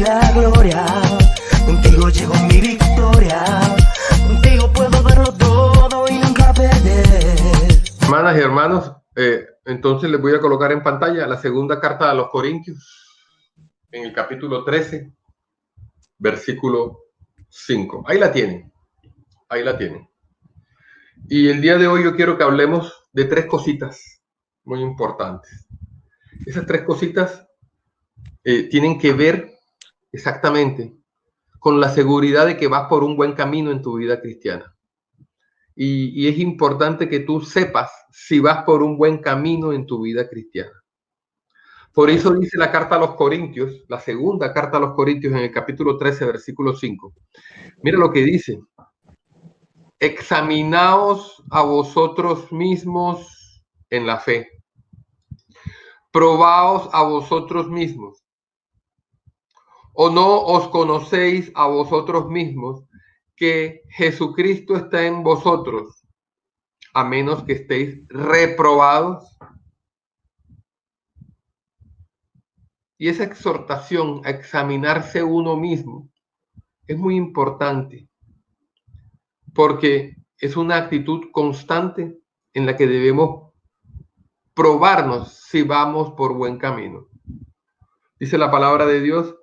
da gloria. Contigo llegó mi victoria. Contigo puedo darlo todo y nunca perder. Hermanas y hermanos, entonces les voy a colocar en pantalla la segunda carta a los Corintios, en el capítulo 13, versículo 5. Ahí la tienen, ahí la tienen. Y el día de hoy yo quiero que hablemos de tres cositas muy importantes. Esas tres cositas tienen que ver exactamente con la seguridad de que vas por un buen camino en tu vida cristiana. Y es importante que tú sepas si vas por un buen camino en tu vida cristiana. Por eso dice la carta a los Corintios, la segunda carta a los Corintios en el capítulo 13, versículo 5. Mira lo que dice. Examinaos a vosotros mismos en la fe. Probaos a vosotros mismos. ¿O no os conocéis a vosotros mismos que Jesucristo está en vosotros, a menos que estéis reprobados? Y esa exhortación a examinarse uno mismo es muy importante, porque es una actitud constante en la que debemos probarnos si vamos por buen camino. Dice la palabra de Dios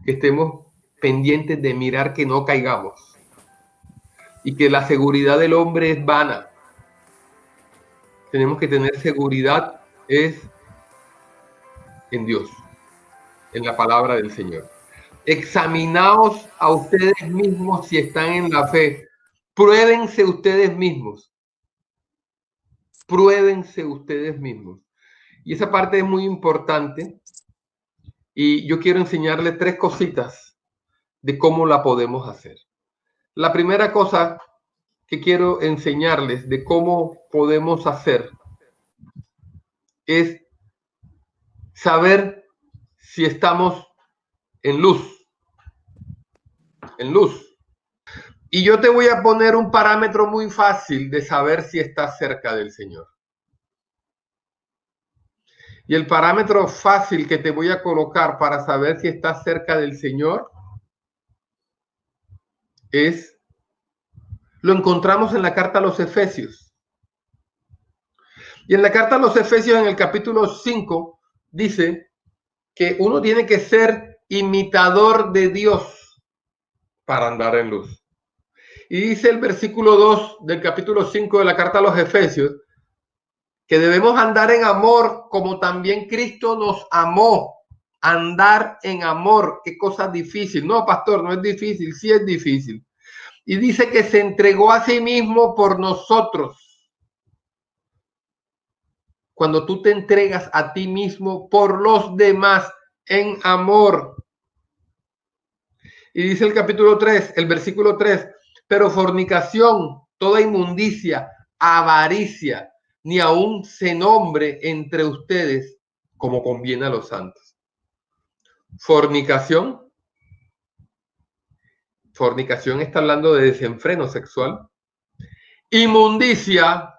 que estemos pendientes de mirar que no caigamos y que la seguridad del hombre es vana. Tenemos que tener seguridad es en Dios, en la palabra del Señor. Examinaos a ustedes mismos si están en la fe. Pruébense ustedes mismos. Pruébense ustedes mismos. Y esa parte es muy importante. Y yo quiero enseñarle tres cositas de cómo la podemos hacer. La primera cosa que quiero enseñarles de cómo podemos hacer es saber si estamos en luz. En luz. Y yo te voy a poner un parámetro muy fácil de saber si estás cerca del Señor. Y el parámetro fácil que te voy a colocar para saber si estás cerca del Señor lo encontramos en la carta a los Efesios. Y en la carta a los Efesios, en el capítulo 5, dice que uno tiene que ser imitador de Dios para andar en luz. Y dice el versículo 2 del capítulo 5 de la carta a los Efesios, que debemos andar en amor como también Cristo nos amó. Andar en amor, qué cosa difícil. No, pastor, no es difícil, sí es difícil. Y dice que se entregó a sí mismo por nosotros. Cuando tú te entregas a ti mismo por los demás en amor. Y dice el capítulo 3, el versículo 3, pero fornicación, toda inmundicia, avaricia, ni aún se nombre entre ustedes como conviene a los santos. Fornicación está hablando de desenfreno sexual. Inmundicia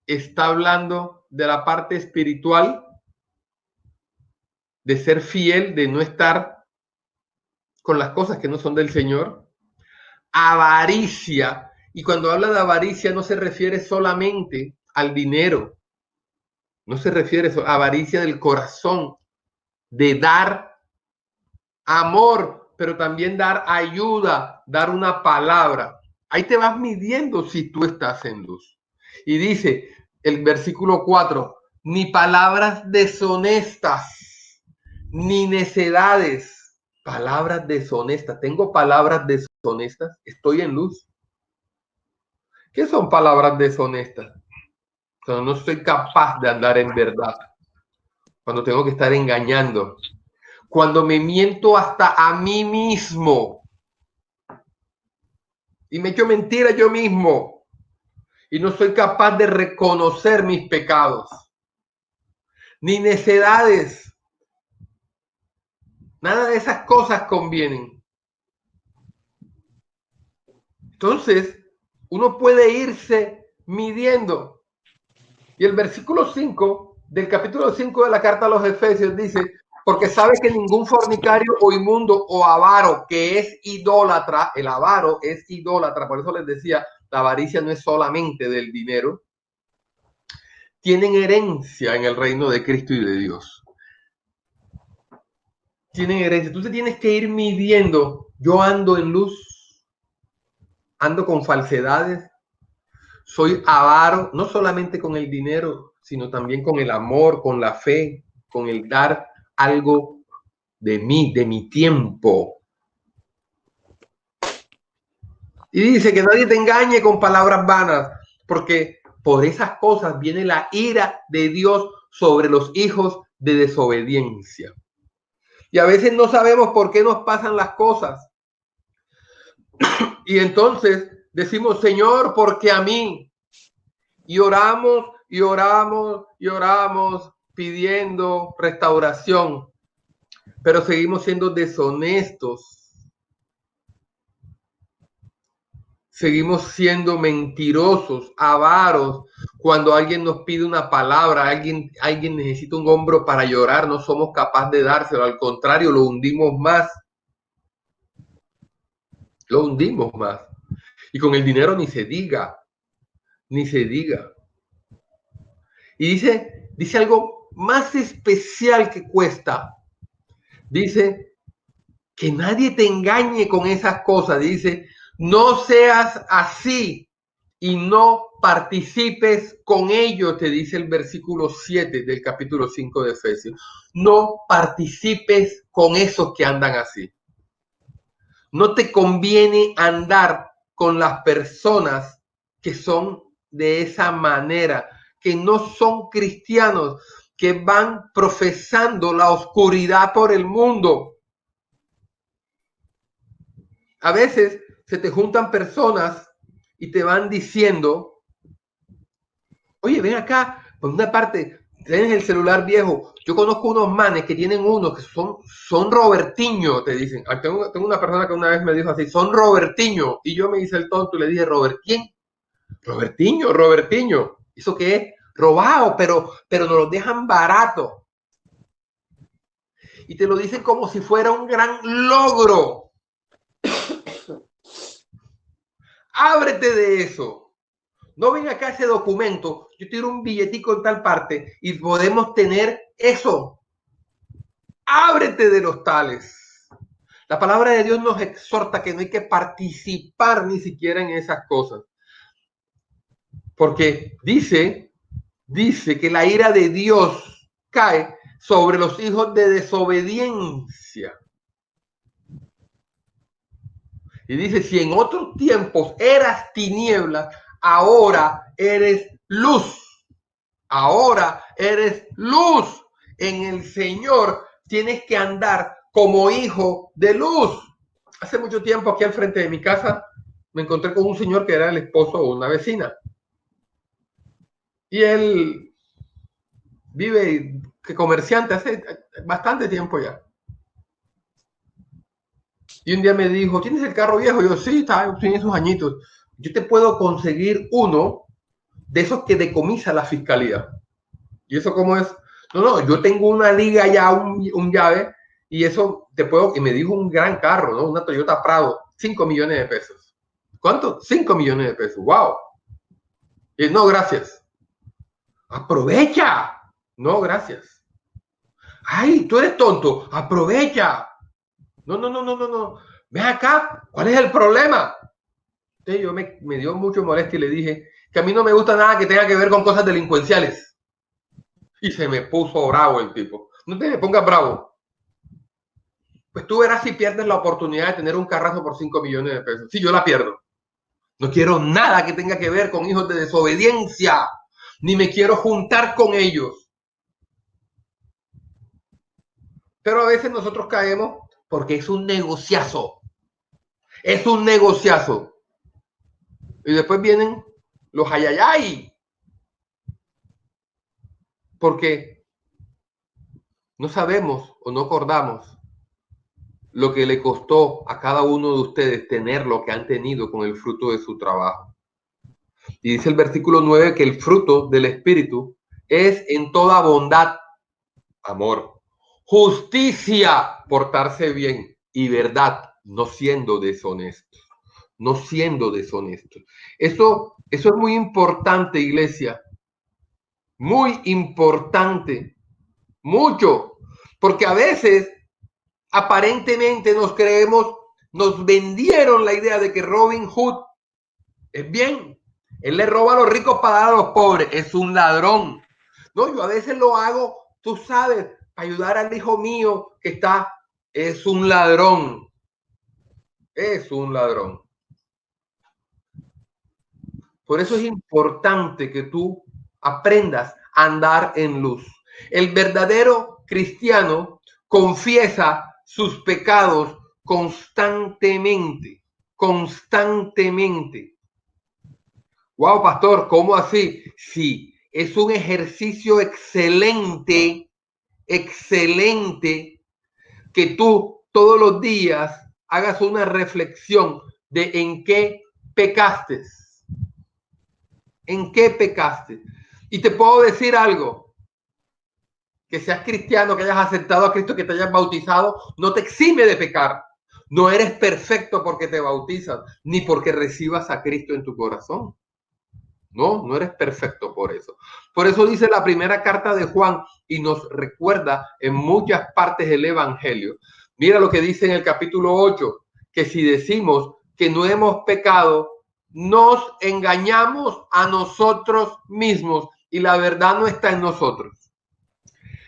está hablando de la parte espiritual, de ser fiel, de no estar con las cosas que no son del Señor. Avaricia, y cuando habla de avaricia no se refiere solamente al dinero, no se refiere a avaricia del corazón, de dar amor, pero también dar ayuda, dar una palabra. Ahí te vas midiendo si tú estás en luz. Y dice el versículo 4, ni palabras deshonestas, ni necedades. Palabras deshonestas. ¿Tengo palabras deshonestas? ¿Estoy en luz? ¿Qué son palabras deshonestas? Cuando no soy capaz de andar en verdad. Cuando tengo que estar engañando. Cuando me miento hasta a mí mismo. Y me echo mentira yo mismo. Y no soy capaz de reconocer mis pecados. Ni necedades. Nada de esas cosas convienen. Entonces, uno puede irse midiendo. Y el versículo 5 del capítulo 5 de la carta a los Efesios dice, Porque sabe que ningún fornicario o inmundo o avaro que es idólatra, el avaro es idólatra, por eso les decía, la avaricia no es solamente del dinero, tienen herencia en el reino de Cristo y de Dios. Tienen herencia. Tú te tienes que ir midiendo. Yo ando en luz, ando con falsedades, soy avaro, no solamente con el dinero, sino también con el amor, con la fe, con el dar algo de mí, de mi tiempo. Y dice que nadie te engañe con palabras vanas, porque por esas cosas viene la ira de Dios sobre los hijos de desobediencia. Y a veces no sabemos por qué nos pasan las cosas. Y entonces decimos, Señor, ¿por qué a mí? Y oramos y oramos y oramos pidiendo restauración, pero seguimos siendo deshonestos. Seguimos siendo mentirosos, avaros. Cuando alguien nos pide una palabra, alguien necesita un hombro para llorar, no somos capaces de dárselo. Al contrario, lo hundimos más. Lo hundimos más. Y con el dinero ni se diga, ni se diga. Y dice algo más especial que cuesta. Dice que nadie te engañe con esas cosas. Dice, no seas así y no participes con ellos, te dice el versículo 7 del capítulo 5 de Efesios. No participes con esos que andan así. No te conviene andar con las personas que son de esa manera, que no son cristianos, que van profesando la oscuridad por el mundo. A veces se te juntan personas y te van diciendo, oye, ven acá, por una parte, tienes el celular viejo. Yo conozco unos manes que tienen unos que son Robertiño, te dicen. Tengo una persona que una vez me dijo así, son Robertiño. Y yo me hice el tonto y le dije, ¿Robert quién? Robertiño. ¿Eso qué es? Robado, pero nos los dejan barato. Y te lo dicen como si fuera un gran logro. Ábrete de eso. No ven acá ese documento, yo tiro un billetico en tal parte y podemos tener eso. Ábrete de los tales. La palabra de Dios nos exhorta que no hay que participar ni siquiera en esas cosas. Porque dice que la ira de Dios cae sobre los hijos de desobediencia. Y dice, si en otros tiempos eras tinieblas, ahora eres luz. Ahora eres luz. En el Señor tienes que andar como hijo de luz. Hace mucho tiempo aquí al frente de mi casa me encontré con un señor que era el esposo de una vecina. Y él vive que comerciante hace bastante tiempo ya. Y un día me dijo, ¿tienes el carro viejo? Y yo, sí, tiene sus añitos. Yo te puedo conseguir uno de esos que decomisa la fiscalía. ¿Y eso cómo es? No, yo tengo una liga ya, un llave, y eso te puedo, y me dijo un gran carro, ¿no? Una Toyota Prado, 5 millones de pesos. ¿Cuánto? 5 millones de pesos, wow. Y no, gracias. Aprovecha. No, gracias. Ay, tú eres tonto, aprovecha. No. Ven acá, ¿cuál es el problema? Entonces yo me dio mucho molestia y le dije que a mí no me gusta nada que tenga que ver con cosas delincuenciales. Y se me puso bravo el tipo. No te me pongas bravo. Pues tú verás si pierdes la oportunidad de tener un carrazo por 5 millones de pesos. Sí, yo la pierdo. No quiero nada que tenga que ver con hijos de desobediencia. Ni me quiero juntar con ellos. Pero a veces nosotros caemos porque es un negociazo. Es un negociazo. Y después vienen los ayayay. Porque no sabemos o no acordamos lo que le costó a cada uno de ustedes tener lo que han tenido con el fruto de su trabajo. Y dice el versículo 9 que el fruto del Espíritu es en toda bondad, amor, justicia, portarse bien, y verdad, no siendo deshonesto, no siendo deshonesto. Eso es muy importante, iglesia, muy importante, mucho, porque a veces aparentemente nos vendieron la idea de que Robin Hood es bien. Él le roba a los ricos para dar a los pobres. Es un ladrón. No, yo a veces lo hago, tú sabes, para ayudar al hijo mío que está, es un ladrón. Es un ladrón. Por eso es importante que tú aprendas a andar en luz. El verdadero cristiano confiesa sus pecados constantemente, constantemente. Wow, pastor, ¿cómo así? Sí, es un ejercicio excelente, excelente, que tú todos los días hagas una reflexión de en qué pecaste. ¿En qué pecaste? Y te puedo decir algo, que seas cristiano, que hayas aceptado a Cristo, que te hayas bautizado, no te exime de pecar. No eres perfecto porque te bautizas, ni porque recibas a Cristo en tu corazón. No, no eres perfecto por eso. Por eso dice la primera carta de Juan y nos recuerda en muchas partes del Evangelio. Mira lo que dice en el capítulo 8, que si decimos que no hemos pecado, nos engañamos a nosotros mismos y la verdad no está en nosotros.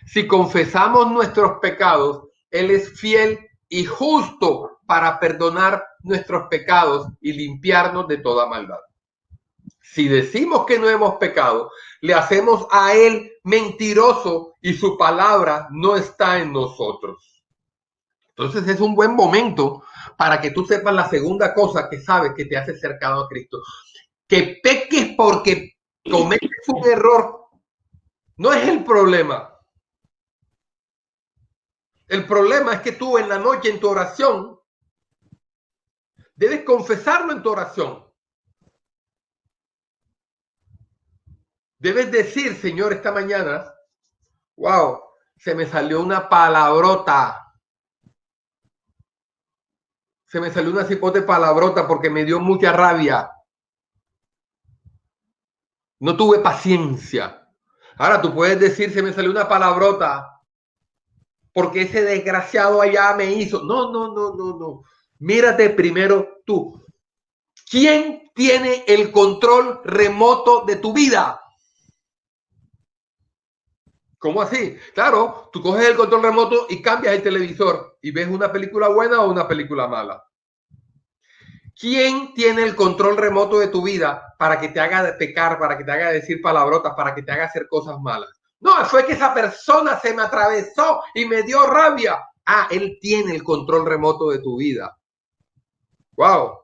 Si confesamos nuestros pecados, Él es fiel y justo para perdonar nuestros pecados y limpiarnos de toda maldad. Si decimos que no hemos pecado, le hacemos a Él mentiroso y su palabra no está en nosotros. Entonces es un buen momento para que tú sepas la segunda cosa que sabes que te hace cercano a Cristo. Que peques porque cometes un error no es el problema. El problema es que tú en la noche en tu oración debes confesarlo en tu oración. Debes decir, Señor, esta mañana, wow, se me salió una palabrota. Se me salió una cipote palabrota porque me dio mucha rabia. No tuve paciencia. Ahora tú puedes decir, se me salió una palabrota porque ese desgraciado allá me hizo. No, no, no, no, no. Mírate primero tú. ¿Quién tiene el control remoto de tu vida? ¿Cómo así? Claro, tú coges el control remoto y cambias el televisor y ves una película buena o una película mala. ¿Quién tiene el control remoto de tu vida para que te haga pecar, para que te haga decir palabrotas, para que te haga hacer cosas malas? No, fue que esa persona se me atravesó y me dio rabia. Ah, él tiene el control remoto de tu vida. Wow.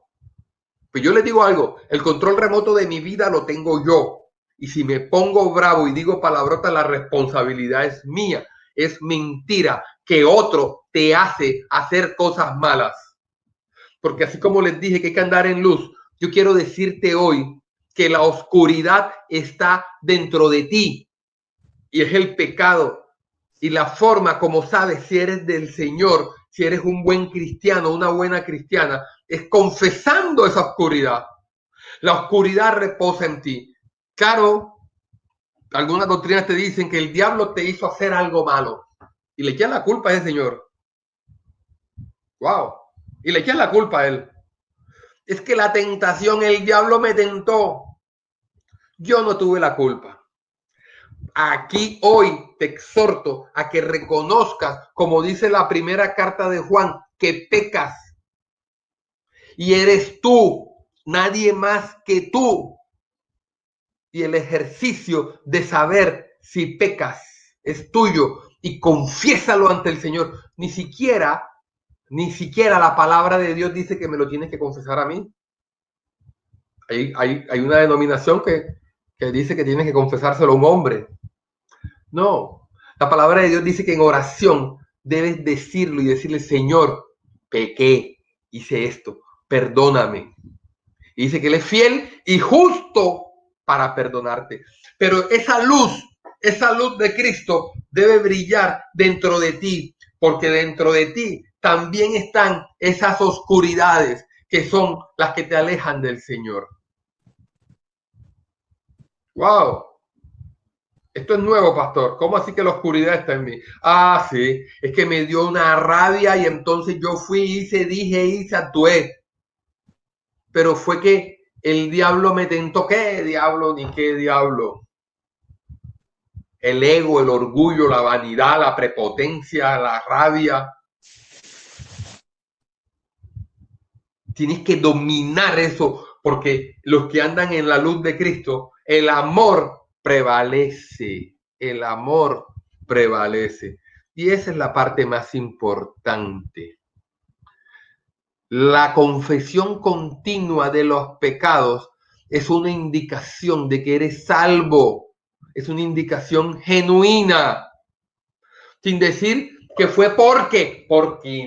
Pues yo les digo algo, el control remoto de mi vida lo tengo yo. Y si me pongo bravo y digo palabrotas, la responsabilidad es mía. Es mentira que otro te hace hacer cosas malas. Porque así como les dije que hay que andar en luz, yo quiero decirte hoy que la oscuridad está dentro de ti y es el pecado. Y la forma como sabes si eres del Señor, si eres un buen cristiano, una buena cristiana, es confesando esa oscuridad. La oscuridad reposa en ti. Claro, algunas doctrinas te dicen que el diablo te hizo hacer algo malo y le echan la culpa a ese señor. Wow. Y le echan la culpa a él. Es que la tentación, el diablo me tentó. Yo no tuve la culpa. Aquí hoy te exhorto a que reconozcas, como dice la primera carta de Juan, que pecas. Y eres tú, nadie más que tú. Y el ejercicio de saber si pecas es tuyo y confiésalo ante el Señor. Ni siquiera la palabra de Dios dice que me lo tienes que confesar a mí. Hay una denominación que dice que tienes que confesárselo a un hombre. No, la palabra de Dios dice que en oración debes decirlo y decirle, Señor, pequé, hice esto, perdóname. Y dice que Él es fiel y justo para perdonarte. Pero esa luz de Cristo debe brillar dentro de ti, porque dentro de ti también están esas oscuridades que son las que te alejan del Señor. ¡Wow! Esto es nuevo, pastor. ¿Cómo así que la oscuridad está en mí? Ah, sí, es que me dio una rabia y entonces yo fui, dije, actué. Pero fue que el diablo me tentó. ¿Qué diablo ni qué diablo? El ego, el orgullo, la vanidad, la prepotencia, la rabia. Tienes que dominar eso, porque los que andan en la luz de Cristo, el amor prevalece. El amor prevalece. Y esa es la parte más importante. La confesión continua de los pecados es una indicación de que eres salvo. Es una indicación genuina. Sin decir que fue porque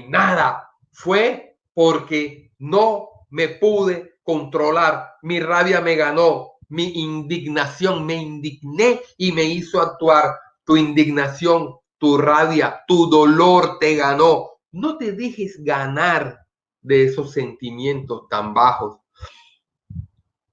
nada. Fue porque no me pude controlar. Mi rabia me ganó. Mi indignación, me indigné y me hizo actuar. Tu indignación, tu rabia, tu dolor te ganó. No te dejes ganar de esos sentimientos tan bajos.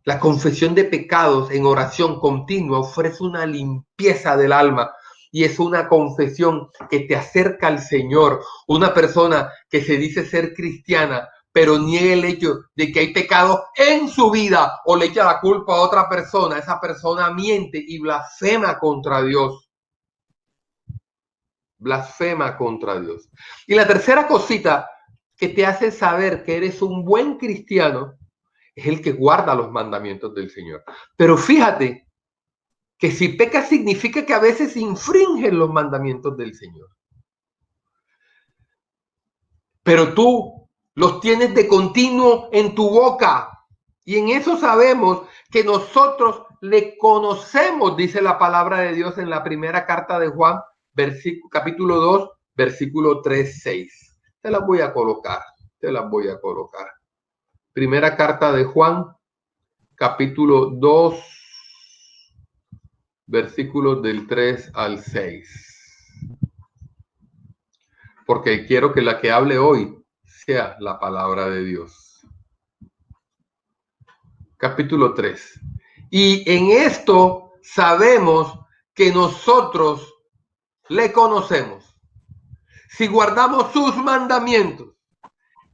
La confesión de pecados en oración continua ofrece una limpieza del alma y es una confesión que te acerca al Señor. Una persona que se dice ser cristiana, pero niega el hecho de que hay pecados en su vida o le echa la culpa a otra persona, esa persona miente y blasfema contra Dios. Blasfema contra Dios. Y la tercera cosita que te hace saber que eres un buen cristiano es el que guarda los mandamientos del Señor. Pero fíjate que si pecas significa que a veces infringen los mandamientos del Señor. Pero tú los tienes de continuo en tu boca. Y en eso sabemos que nosotros le conocemos, dice la palabra de Dios en la primera carta de Juan, capítulo 2, versículo 3, 6. Te las voy a colocar. Primera carta de Juan, capítulo 2, versículos del 3 al 6. Porque quiero que la que hable hoy sea la palabra de Dios. Capítulo 3. Y en esto sabemos que nosotros le conocemos si guardamos sus mandamientos.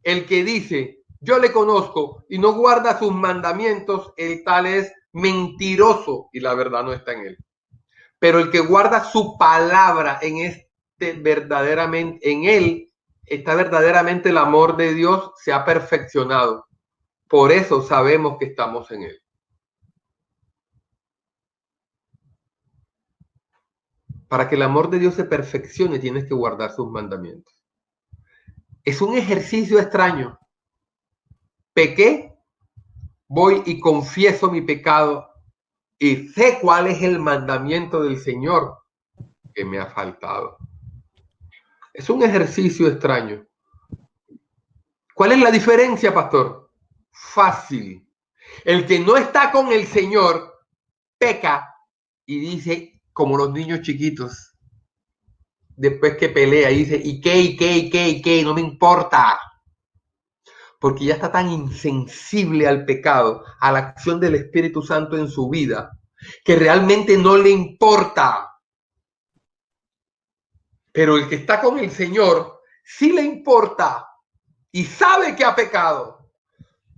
El que dice, yo le conozco y no guarda sus mandamientos, el tal es mentiroso y la verdad no está en él. Pero el que guarda su palabra verdaderamente, en él está verdaderamente el amor de Dios, se ha perfeccionado. Por eso sabemos que estamos en él. Para que el amor de Dios se perfeccione, tienes que guardar sus mandamientos. Es un ejercicio extraño. Pequé, voy y confieso mi pecado y sé cuál es el mandamiento del Señor que me ha faltado. Es un ejercicio extraño. ¿Cuál es la diferencia, pastor? Fácil. El que no está con el Señor peca y dice, como los niños chiquitos, después que pelea, dice, ¿y qué? No me importa. Porque ya está tan insensible al pecado, a la acción del Espíritu Santo en su vida, que realmente no le importa. Pero el que está con el Señor sí le importa y sabe que ha pecado.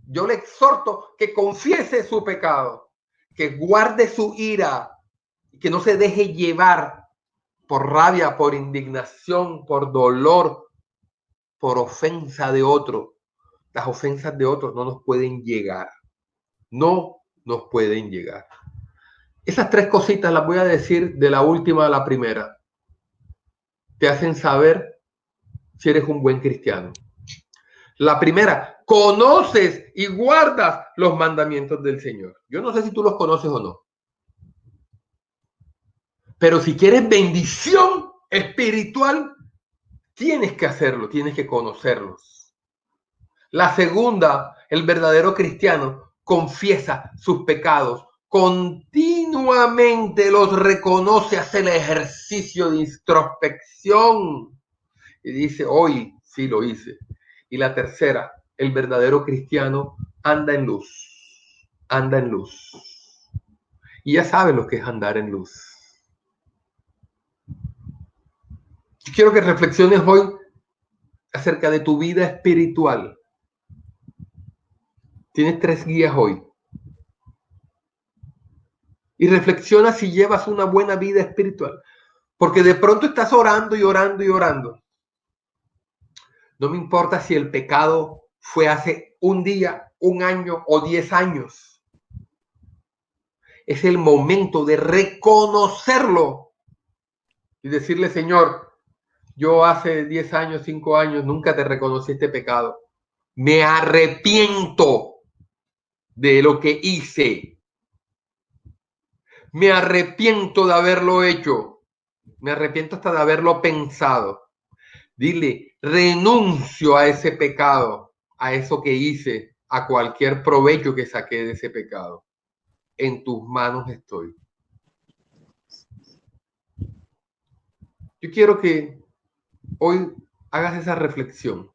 Yo le exhorto que confiese su pecado, que guarde su ira, que no se deje llevar por rabia, por indignación, por dolor, por ofensa de otro. Las ofensas de otros no nos pueden llegar. No nos pueden llegar. Esas tres cositas las voy a decir de la última a la primera. Te hacen saber si eres un buen cristiano. La primera, conoces y guardas los mandamientos del Señor. Yo no sé si tú los conoces o no. Pero si quieres bendición espiritual, tienes que hacerlo, tienes que conocerlos. La segunda, el verdadero cristiano confiesa sus pecados continuamente. continuamente los reconoce, hace el ejercicio de introspección y dice, hoy sí lo hice. Y la tercera, el verdadero cristiano anda en luz, anda en luz. Y ya sabe lo que es andar en luz. Yo quiero que reflexiones hoy acerca de tu vida espiritual. Tienes 3 guías hoy. Y reflexiona si llevas una buena vida espiritual. Porque de pronto estás orando y orando y orando. No me importa si el pecado fue hace un día, un año o 10 años. Es el momento de reconocerlo y decirle, Señor, yo hace 10 años, 5 años, nunca te reconocí este pecado. Me arrepiento de lo que hice. Me arrepiento de haberlo hecho. Me arrepiento hasta de haberlo pensado. Dile, renuncio a ese pecado, a eso que hice, a cualquier provecho que saqué de ese pecado. En tus manos estoy. Yo quiero que hoy hagas esa reflexión.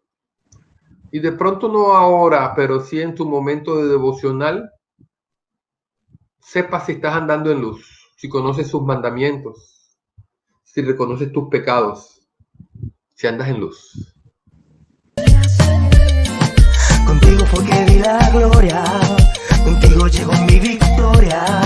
Y de pronto no ahora, pero sí en tu momento de devocional, sepas si estás andando en luz, si conoces sus mandamientos, si reconoces tus pecados, si andas en luz. Contigo fue que vi la gloria, contigo llegó mi victoria.